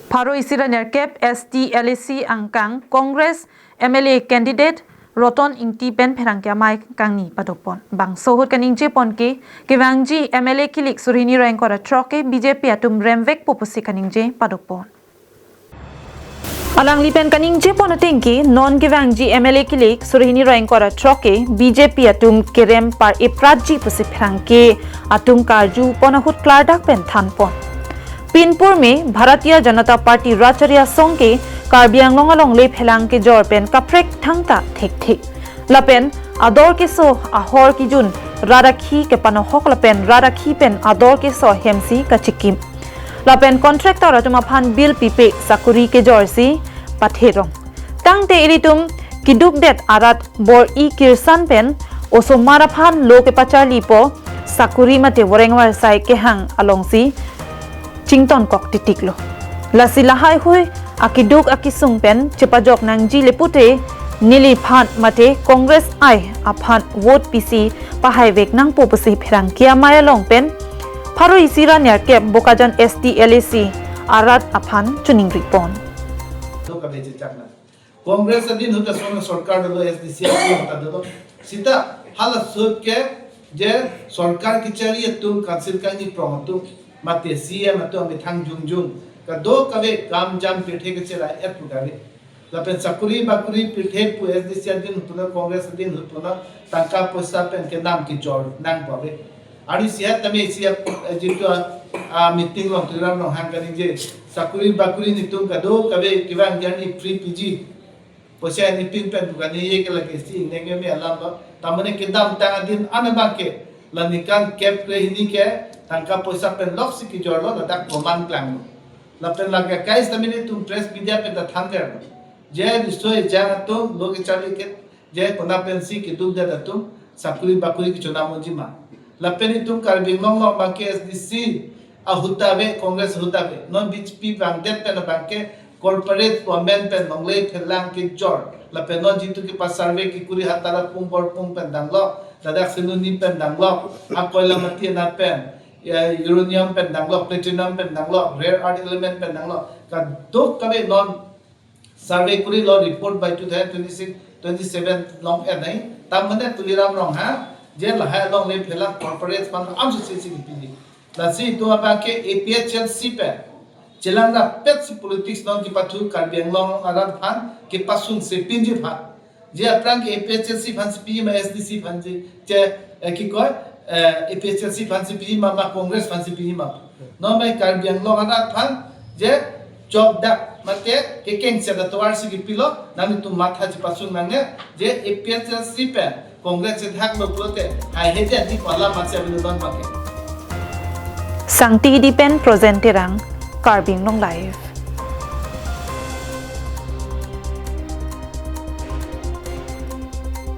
Pharo isiran yarkep STLAC angkang Congress MLA Candidates Roton Engti pen Pherangke amei kangni padokpon bang sohut kaningje ponke kewangji MLA kilik surini rankora troke BJP atum remvek popusi kaningje padokpon alang lipen kaningje ponotengki non kewangji MLA kilik surini rankora troke BJP atum kerem par epraji pusi Pherangke atum karju ponahut klardak pen thanpon Pinpur में Bharatiya Janata party राचरिया song के Karbi Anglong along ले Pherangke जोर pen कप्रेक ठंगता ठेक ठेक लपेन आदोर के सो आहोर की जुन राराखी के पनोहक लपेन राराखी pen आदोर के सो हेमसी कचिकिम लपेन contractor अतुमाफान bill pipe Sakuri के जोर सी पथेरोंग तंगते इरितुम किडुक डेट आरात बोर ई किरसान पेन ओसो माराफान लो के पचाली पो साकुरी मते वरेंगवार साइ के हंग along C Chington kok titiklo. Lasi lahai hui akiduk akisung pen cepajok nangji lepute nili phan mate Congress ai aphan vote PC pahai vek nang popusi Pherangke amai long pen pharo isira yarkep bokajan STLAC arat aphan chuning ripon. Congress adin huta sona sarkar dalo SDC huta dalo sita hala sut ke je sarkar ki chari tum council ka ni promotu mate CM ato ami thang jungjung ka do kave kam jam pithe ke chela et pugave la pen sakuri bakuri pithe pu SDC din hutuna Congress din hutuna tangka poisa pen ke nam ki jor nang pave ari sia tame sia jitu meeting long tiram no hangani je sakuri bakuri ni tum ka do kave kiwang jani free PG poisa ni pin pen bugani ye ke la ke si nenge me alam ba tamane ke dam tang din anabang ke lanikan cap re hini ke tangka poisa pen lok si ki jorlo la dak roman plan la pen la ka kais tamine tum press media pe ta thanger je nistoy jana tum loge chali ke je kona pen si ki dub da tum sakuri bakuri ki chona monji ma la pen tum kar bingong lo ba ke SDC a hutave Congress hutave non BJP bang det pen bang ke corporate women pen longle Pherangke jor la pen non jitu ki pas survey ki kuri hatara pum por pum pen danglo dadak sinuni pen danglo a koila mati na pen uranium pen danglo platinum pen danglo rare earth element pen danglo ka do kabe non survey kuri lo report by 2026 27 long and nai tamane tuliram rong ha je la ha long le phela corporate pan am su si pili la si to apa ke APHLC pe chelanga pet politics non ki pathu karbiang long aran phan ke pasun se pinji phan je aprang ke APHLC phan si ma SDC phan je ki koy APHLC fancy PG mama Congress fancy PG mama no mai karbiang lo ana phan je job da mate ke keng se da towar si pilo nami tu matha ji pasun nange je APHLC pe Congress se thak lo prote hai hete di pala matse abidon make Sangti di pen presenterang Karbing long live